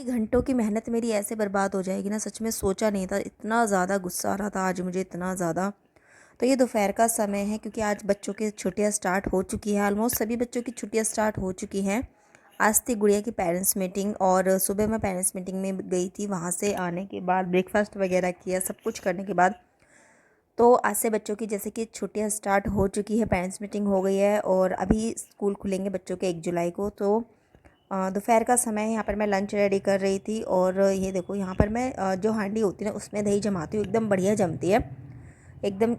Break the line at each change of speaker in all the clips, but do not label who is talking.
कि घंटों की मेहनत मेरी ऐसे बर्बाद हो जाएगी ना, सच में सोचा नहीं था। इतना ज़्यादा गुस्सा आ रहा था आज मुझे, इतना ज़्यादा। तो ये दोपहर का समय है क्योंकि आज बच्चों की छुट्टियां स्टार्ट हो चुकी है। ऑलमोस्ट सभी बच्चों की छुट्टियां स्टार्ट हो चुकी हैं। आज थी गुड़िया की पेरेंट्स मीटिंग और सुबह मैं पेरेंट्स मीटिंग में गई थी। वहाँ से आने के बाद ब्रेकफास्ट वगैरह किया, सब कुछ करने के बाद तो आज से बच्चों की जैसे कि छुट्टियां स्टार्ट हो चुकी है, पेरेंट्स मीटिंग हो गई है और अभी स्कूल खुलेंगे बच्चों के 1 जुलाई को। तो दोपहर का समय है, यहाँ पर मैं लंच रेडी कर रही थी और ये देखो यहाँ पर मैं जो हांडी होती है ना उसमें दही जमाती हूँ। एकदम बढ़िया जमती है, एकदम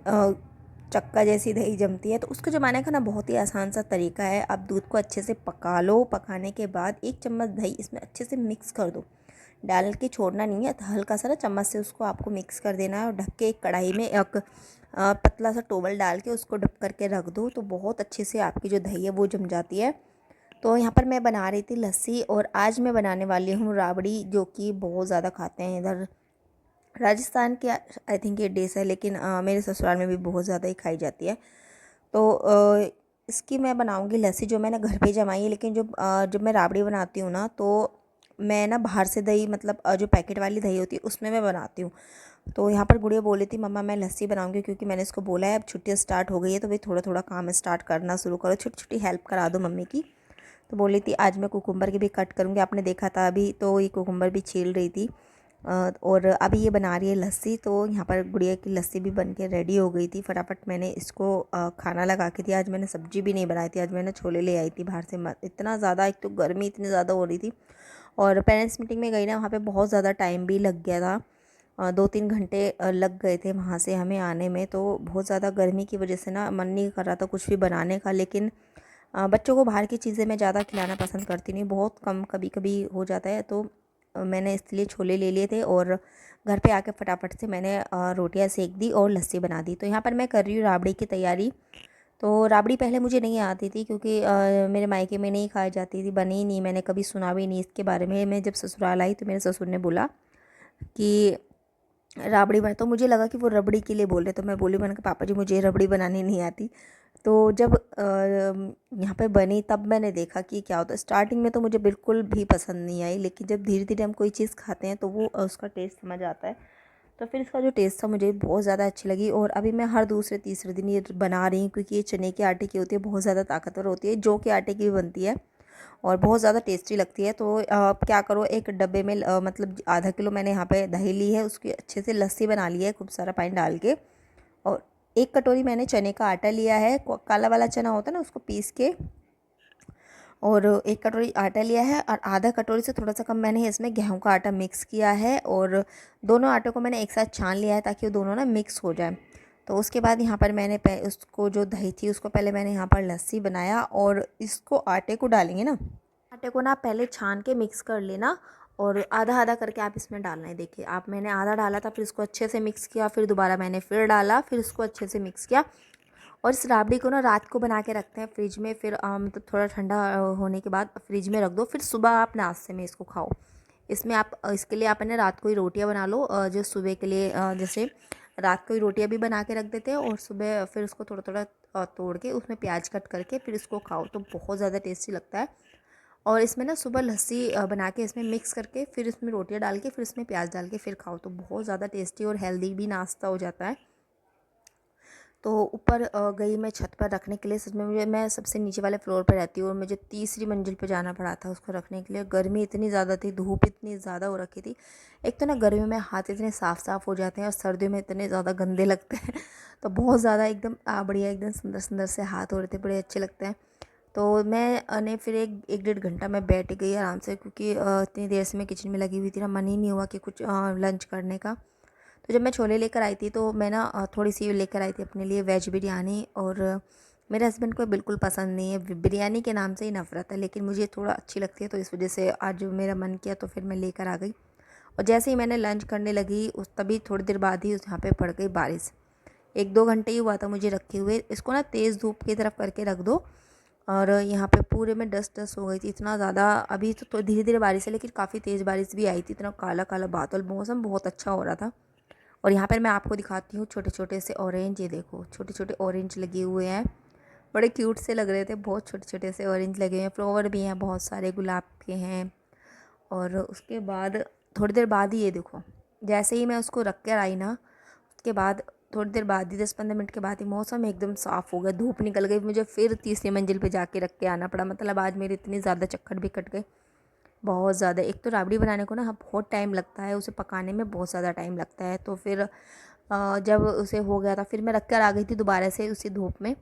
चक्का जैसी दही जमती है। तो उसको जमाने का ना बहुत ही आसान सा तरीका है। आप दूध को अच्छे से पका लो, पकाने के बाद 1 चम्मच दही इसमें अच्छे से मिक्स कर दो। डाल के छोड़ना नहीं है, तो हल्का सा ना चम्मच से उसको आपको मिक्स कर देना है और ढक के एक कढ़ाई में एक पतला सा टोवल डाल के उसको ढक करके रख दो। तो बहुत अच्छे से आपकी जो दही है वो जम जाती है। तो यहाँ पर मैं बना रही थी लस्सी और आज मैं बनाने वाली हूँ राबड़ी, जो कि बहुत ज़्यादा खाते हैं इधर राजस्थान के। आई थिंक ये डिश है, लेकिन मेरे ससुराल में भी बहुत ज़्यादा ही खाई जाती है। तो इसकी मैं बनाऊँगी लस्सी, जो मैंने घर पे ही जमाई है। लेकिन जब मैं राबड़ी बनाती हूँ ना, तो मैं ना बाहर से दही, मतलब जो पैकेट वाली दही होती है उसमें मैं बनाती हूँ। तो यहाँ पर गुड़िया बोली थी मम्मा मैं लस्सी बनाऊंगी, क्योंकि मैंने इसको बोला है अब छुट्टियाँ स्टार्ट हो गई है तो भाई थोड़ा थोड़ा काम स्टार्ट करना शुरू करो, छोटी छोटी हेल्प करा दो मम्मी की। तो बोली थी आज मैं कुकुम्बर की भी कट करूँगी, आपने देखा था अभी, तो ये कुकुम्बर भी छील रही थी। और अभी ये बना रही है लस्सी। तो यहाँ पर गुड़िया की लस्सी भी बन के रेडी हो गई थी। फटाफट मैंने इसको खाना लगा के दिया। आज मैंने सब्जी भी नहीं बनाई थी, आज मैंने छोले ले आई थी बाहर से। इतना ज़्यादा, एक तो गर्मी इतनी ज़्यादा हो रही थी और पेरेंट्स मीटिंग में गई ना, वहाँ पे बहुत ज़्यादा टाइम भी लग गया था। 2-3 घंटे लग गए थे वहाँ से हमें आने में। तो बहुत ज़्यादा गर्मी की वजह से ना मन नहीं कर रहा था कुछ भी बनाने का। लेकिन बच्चों को बाहर की चीज़ें मैं ज़्यादा खिलाना पसंद करती नहीं, बहुत कम कभी कभी हो जाता है। तो मैंने इसलिए छोले ले लिए थे और घर पे आके फटाफट से मैंने रोटियां सेक दी और लस्सी बना दी। तो यहाँ पर मैं कर रही हूँ राबड़ी की तैयारी। तो राबड़ी पहले मुझे नहीं आती थी, क्योंकि मेरे मायके में नहीं खाई जाती थी, बनी ही नहीं, मैंने कभी सुना भी नहीं इसके बारे में। मैं जब ससुराल आई तो मेरे ससुर ने बोला कि राबड़ी बना, तो मुझे लगा कि वो रबड़ी के लिए बोल रहे। तो मैं बोली, मैंने कहा पापा जी मुझे रबड़ी बनानी नहीं आती। तो जब यहाँ पे बनी तब मैंने देखा कि क्या होता है। स्टार्टिंग में तो मुझे बिल्कुल भी पसंद नहीं आई, लेकिन जब धीरे धीरे हम कोई चीज़ खाते हैं तो वो उसका टेस्ट समझ आता है। तो फिर इसका जो टेस्ट था मुझे बहुत ज़्यादा अच्छी लगी और अभी मैं हर दूसरे तीसरे दिन ये बना रही हूँ, क्योंकि ये चने के आटे की होती है, बहुत ज़्यादा ताकतवर होती है, जौ के आटे की भी बनती है और बहुत ज़्यादा टेस्टी लगती है। तो क्या करो, एक डब्बे में मतलब आधा किलो मैंने यहाँ पे दही ली है, उसकी अच्छे से लस्सी बना ली है खूब सारा पानी डाल के। और 1 कटोरी मैंने चने का आटा लिया है, काला वाला चना होता है ना, उसको पीस के। और 1 कटोरी आटा लिया है और आधा कटोरी से थोड़ा सा कम मैंने इसमें गेहूं का आटा मिक्स किया है। और दोनों आटों को मैंने एक साथ छान लिया है ताकि वो दोनों ना मिक्स हो जाए। तो उसके बाद यहाँ पर मैंने उसको जो दही थी उसको पहले मैंने यहाँ पर लस्सी बनाया और इसको आटे को डालेंगे ना, आटे को ना पहले छान के मिक्स कर लेना और आधा आधा करके आप इसमें डालना है। देखिए आप, मैंने आधा डाला था, फिर इसको अच्छे से मिक्स किया, फिर दोबारा मैंने फिर डाला, फिर इसको अच्छे से मिक्स किया। और इस राबड़ी को ना रात को बना के रखते हैं फ्रिज में, फिर मतलब थोड़ा ठंडा होने के बाद फ्रिज में रख दो, फिर सुबह आप नाश्ते में इसको खाओ। इसमें आप इसके लिए आपने रात को ही रोटियां बना लो, जो सुबह के लिए जैसे रात को ही रोटियां भी बना के रख देते हैं और सुबह फिर उसको थोड़ा थोड़ा तोड़ के उसमें प्याज कट करके फिर इसको खाओ, तो बहुत ज़्यादा टेस्टी लगता है। और इसमें ना सुबह लस्सी बना के इसमें मिक्स करके फिर इसमें रोटियां डाल के फिर इसमें प्याज डाल के फिर खाओ, तो बहुत ज़्यादा टेस्टी और हेल्दी भी नाश्ता हो जाता है। तो ऊपर गई मैं छत पर रखने के लिए। सच में मुझे, मैं सबसे नीचे वाले फ्लोर पर रहती हूँ और मुझे तीसरी मंजिल पर जाना पड़ा था उसको रखने के लिए। गर्मी इतनी ज़्यादा थी, धूप इतनी ज़्यादा हो रखी थी। एक तो ना गर्मी में हाथ इतने साफ साफ हो जाते हैं और सर्दियों में इतने ज़्यादा गंदे लगते हैं तो बहुत ज़्यादा एकदम बढ़िया, एकदम सुंदर सुंदर से हाथ हो रहे थे, बड़े अच्छे लगते हैं। तो मैं ने फिर एक एक डेढ़ घंटा मैं बैठ गई आराम से, क्योंकि इतनी देर से मैं किचन में लगी हुई थी ना, मन ही नहीं हुआ कि कुछ लंच करने का। तो जब मैं छोले लेकर आई थी तो मैं ना थोड़ी सी लेकर आई थी अपने लिए वेज बिरयानी। और मेरे हस्बैंड को बिल्कुल पसंद नहीं है, बिरयानी के नाम से ही नफ़रत है, लेकिन मुझे थोड़ा अच्छी लगती है, तो इस वजह से आज मेरा मन किया तो फिर मैं लेकर आ गई। और जैसे ही मैंने लंच करने लगी उस तभी थोड़ी देर बाद ही यहाँ पे पड़ गई बारिश। 1-2 घंटे ही हुआ था मुझे रखे हुए। इसको ना तेज़ धूप की तरफ करके रख दो। और यहाँ पे पूरे में डस्ट डस्ट हो गई थी इतना ज़्यादा। अभी तो धीरे धीरे बारिश है, लेकिन काफ़ी तेज़ बारिश भी आई थी, इतना काला काला बादल, मौसम बहुत अच्छा हो रहा था। और यहाँ पर मैं आपको दिखाती हूँ छोटे छोटे से ऑरेंज, ये देखो छोटे छोटे ऑरेंज लगे हुए हैं, बड़े क्यूट से लग रहे थे, बहुत छोटे छोटे से ऑरेंज लगे हुए हैं। फ्लावर भी हैं बहुत सारे, गुलाब के हैं और उसके बाद थोड़ी देर बाद ही ये देखो, जैसे ही मैं उसको रख कर आई ना, उसके बाद थोड़ी देर बाद ही 10-15 मिनट के बाद ही मौसम एकदम साफ़ हो गया, धूप निकल गई, मुझे फिर तीसरी मंजिल पे जाके रख के आना पड़ा। मतलब आज मेरी इतनी ज़्यादा चक्कर भी कट गए, बहुत ज़्यादा। एक तो राबड़ी बनाने को ना बहुत टाइम लगता है, उसे पकाने में बहुत ज़्यादा टाइम लगता है। तो फिर जब उसे हो गया था, फिर मैं रख कर आ गई थी दोबारा से उसी धूप में,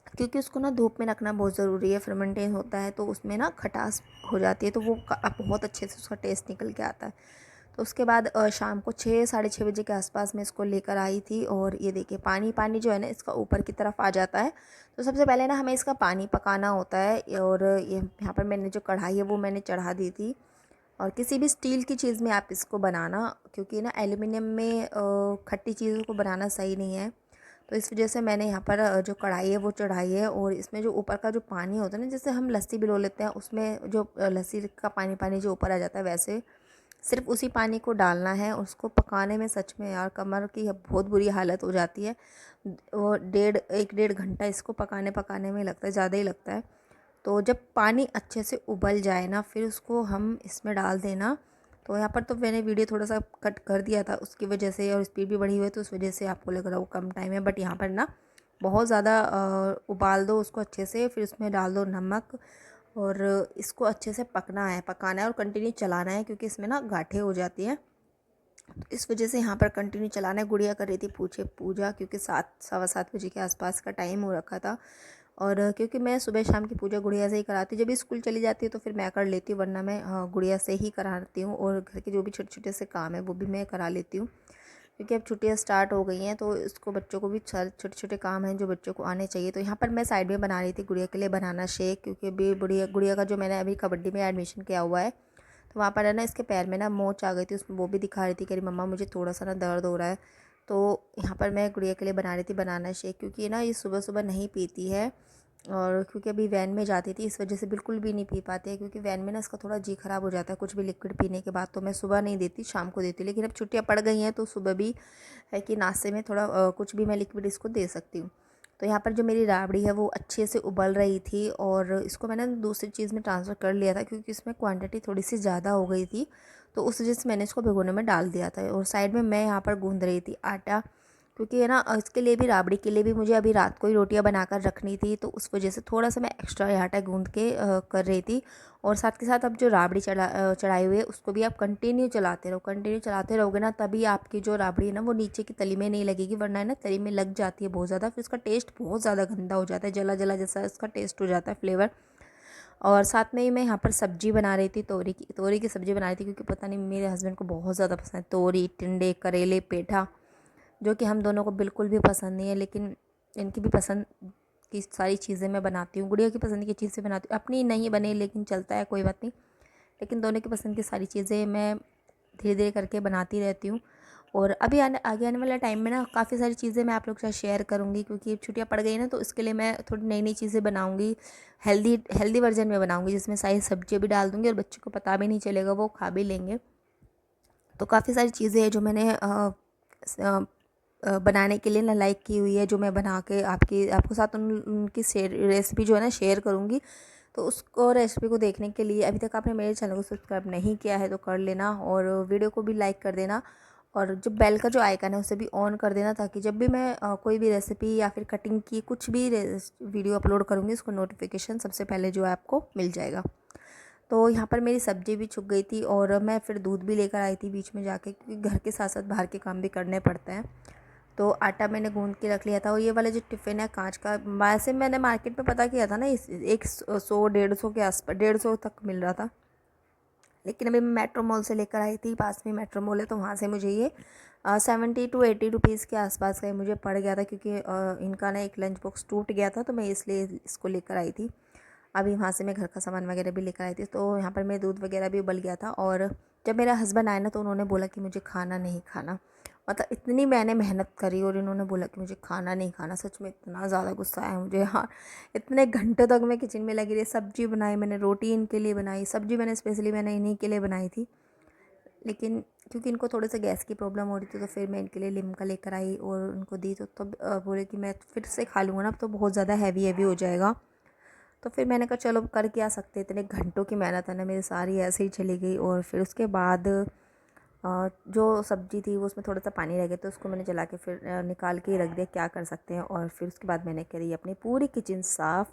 क्योंकि उसको ना धूप में रखना बहुत ज़रूरी है। फर्मेंटेशन होता है तो उसमें ना खटास हो जाती है, तो वो बहुत अच्छे से उसका टेस्ट निकल के आता है। तो उसके बाद शाम को 6-6:30 बजे के आसपास मैं इसको लेकर आई थी। और ये देखिए पानी पानी जो है ना इसका ऊपर की तरफ आ जाता है। तो सबसे पहले ना हमें इसका पानी पकाना होता है। और ये यहाँ पर मैंने जो कढ़ाई है वो मैंने चढ़ा दी थी। और किसी भी स्टील की चीज़ में आप इसको बनाना, क्योंकि ना एल्युमिनियम में खट्टी चीज़ों को बनाना सही नहीं है। तो इस वजह से मैंने यहाँ पर जो कढ़ाई है वो चढ़ाई है। और इसमें जो ऊपर का जो पानी होता है ना, जैसे हम लस्सी भिगो लेते हैं, उसमें जो लस्सी का पानी पानी जो ऊपर आ जाता है, वैसे सिर्फ उसी पानी को डालना है। उसको पकाने में सच में यार कमर की बहुत बुरी हालत हो जाती है। वो 1-1.5 घंटा इसको पकाने पकाने में लगता है, ज़्यादा ही लगता है। तो जब पानी अच्छे से उबल जाए ना, फिर उसको हम इसमें डाल देना। तो यहाँ पर तो मैंने वीडियो थोड़ा सा कट कर दिया था उसकी वजह से, और स्पीड भी बढ़ी हुई है तो उस वजह से आपको लग रहा है वो कम टाइम है। बट यहाँ पर ना बहुत ज़्यादा उबाल दो उसको अच्छे से, फिर उसमें डाल दो नमक। और इसको अच्छे से पकाना है और कंटिन्यू चलाना है, क्योंकि इसमें ना गांठें हो जाती हैं। तो इस वजह से यहाँ पर कंटिन्यू चलाना है। गुड़िया कर रही थी पूछे पूजा, क्योंकि 7-7:15 बजे के आसपास का टाइम हो रखा था। और क्योंकि मैं सुबह शाम की पूजा गुड़िया से ही कराती हूँ, जब भी स्कूल चली जाती है तो फिर मैं कर लेती हूँ, वरना मैं गुड़िया से ही कराती हूँ। और घर के जो भी छोटे छोटे से काम है वो भी मैं करा लेती हूँ, क्योंकि अब छुट्टियाँ स्टार्ट हो गई हैं तो इसको बच्चों को भी छोटे छोटे काम हैं जो बच्चों को आने चाहिए। तो यहाँ पर मैं साइड में बना रही थी गुड़िया के लिए बनाना शेक, क्योंकि अभी गुड़िया गुड़िया का जो मैंने अभी कबड्डी में एडमिशन किया हुआ है, तो वहाँ पर है ना इसके पैर में ना मोच आ गई थी, उसमें वो भी दिखा रही थी कि मम्मा मुझे थोड़ा सा ना दर्द हो रहा है। तो यहाँ पर मैं गुड़िया के लिए बना रही थी बनाना शेक, क्योंकि ना ये सुबह सुबह नहीं पीती है। और क्योंकि अभी वैन में जाती थी इस वजह से बिल्कुल भी नहीं पी पाती है, क्योंकि वैन में ना इसका थोड़ा जी ख़राब हो जाता है कुछ भी लिक्विड पीने के बाद। तो मैं सुबह नहीं देती, शाम को देती हूँ। लेकिन अब छुट्टियाँ पड़ गई हैं तो सुबह भी है कि नाश्ते में थोड़ा कुछ भी मैं लिक्विड इसको दे सकती हूँ। तो यहाँ पर जो मेरी राबड़ी है वो अच्छे से उबल रही थी, और इसको मैंने दूसरी चीज़ में ट्रांसफ़र कर लिया था, क्योंकि इसमें क्वांटिटी थोड़ी सी ज़्यादा हो गई थी। तो उस वजह से मैंने इसको भिगोने में डाल दिया था। और साइड में मैं यहाँ पर गूँध रही थी आटा, क्योंकि है ना इसके लिए भी राबड़ी के लिए भी मुझे अभी रात को ही रोटियां बनाकर रखनी थी। तो उस वजह से थोड़ा सा मैं एक्स्ट्रा आटा गूँध के कर रही थी। और साथ के साथ अब जो राबड़ी चढ़ाई हुई है उसको भी आप कंटिन्यू चलाते रहो, कंटिन्यू चलाते रहोगे ना, तभी आपकी जो राबड़ी है ना वो नीचे की तली में नहीं लगेगी, वरना है ना तली में लग जाती है बहुत ज़्यादा, फिर उसका टेस्ट बहुत ज़्यादा गंदा हो जाता है, जला जला जैसा इसका टेस्ट हो जाता है फ्लेवर। और साथ में ही मैं यहाँ पर सब्जी बना रही थी, तोरी की सब्ज़ी बना रही थी, क्योंकि पता नहीं मेरे हस्बैंड को बहुत ज़्यादा पसंद है तोरी, टिंडे, करेले, पेठा, जो कि हम दोनों को बिल्कुल भी पसंद नहीं है। लेकिन इनकी भी पसंद की सारी चीज़ें मैं बनाती हूँ, गुड़िया की पसंद की चीज़ें बनाती हूँ, अपनी नहीं बने लेकिन चलता है, कोई बात नहीं। लेकिन दोनों की पसंद की सारी चीज़ें मैं धीरे धीरे करके बनाती रहती हूँ। और अभी आगे आने वाले टाइम में ना काफ़ी सारी चीज़ें मैं आप लोग के साथ शेयर करूँगी, क्योंकि छुट्टियाँ पड़ गई ना, तो इसके लिए मैं थोड़ी नई नई चीज़ें बनाऊँगी, हेल्दी हेल्दी वर्जन में बनाऊँगी, जिसमें सारी सब्जियाँ भी डाल दूँगी और बच्चों को पता भी नहीं चलेगा, वो खा भी लेंगे। तो काफ़ी सारी चीज़ें हैं जो मैंने बनाने के लिए ना लाइक की हुई है, जो मैं बना के आपके साथ उनकी रेसिपी जो है ना शेयर करूँगी। तो उसको रेसिपी को देखने के लिए अभी तक आपने मेरे चैनल को सब्सक्राइब नहीं किया है तो कर लेना, और वीडियो को भी लाइक कर देना, और जो बेल का जो आइकन है उसे भी ऑन कर देना, ताकि जब भी मैं कोई भी रेसिपी या फिर कटिंग की कुछ भी वीडियो अपलोड करूँगी उसको नोटिफिकेशन सबसे पहले जो है आपको मिल जाएगा। तो यहाँ पर मेरी सब्ज़ी भी छुक गई थी, और मैं फिर दूध भी लेकर आई थी बीच में जाके, क्योंकि घर के साथ साथ बाहर के काम भी करने पड़ते हैं। तो आटा मैंने गूंद के रख लिया था। और ये वाला जो टिफ़िन है कांच का, वैसे मैंने मार्केट में पता किया था ना, इस एक 100-150 के आसपास 150 तक मिल रहा था। लेकिन अभी मैं मेट्रो मॉल से लेकर आई थी, पास में मेट्रो मॉल है, तो वहाँ से मुझे ये 70 to 80 रुपीज़ के आसपास का ये मुझे पड़ गया था, क्योंकि इनका ना एक लंच बॉक्स टूट गया था, तो मैं इसलिए इसको लेकर आई थी। अभी वहाँ से मैं घर का सामान वगैरह भी लेकर आई थी। तो यहाँ पर मेरा दूध वगैरह भी उबल गया था। और जब मेरा हस्बैंड आया ना तो उन्होंने बोला कि मुझे खाना नहीं खाना, मतलब इतनी मैंने मेहनत करी और इन्होंने बोला कि मुझे खाना नहीं खाना, सच में इतना ज़्यादा गुस्सा आया मुझे यार। इतने घंटे तक मैं किचन में लगी रही, सब्जी बनाई मैंने, रोटी इनके लिए बनाई, सब्जी मैंने स्पेशली मैंने इन्हीं के लिए बनाई थी। लेकिन क्योंकि इनको थोड़े से गैस की प्रॉब्लम हो रही थी, तो फिर मैं इनके लिए लिम्का लेकर आई और उनको दी। तो तब बोले कि मैं फिर से खा लूँगा ना, अब तो बहुत ज़्यादा हैवी हैवी हो जाएगा। तो फिर मैंने कहा चलो कर क्या सकते, इतने घंटों की मेहनत है ना मेरी सारी ऐसे ही चली गई। और फिर उसके बाद जो सब्ज़ी थी वो उसमें थोड़ा सा पानी रह गया, तो उसको मैंने जला के फिर निकाल के ही रख दिया, क्या कर सकते हैं। और फिर उसके बाद मैंने करी अपनी पूरी किचन साफ़।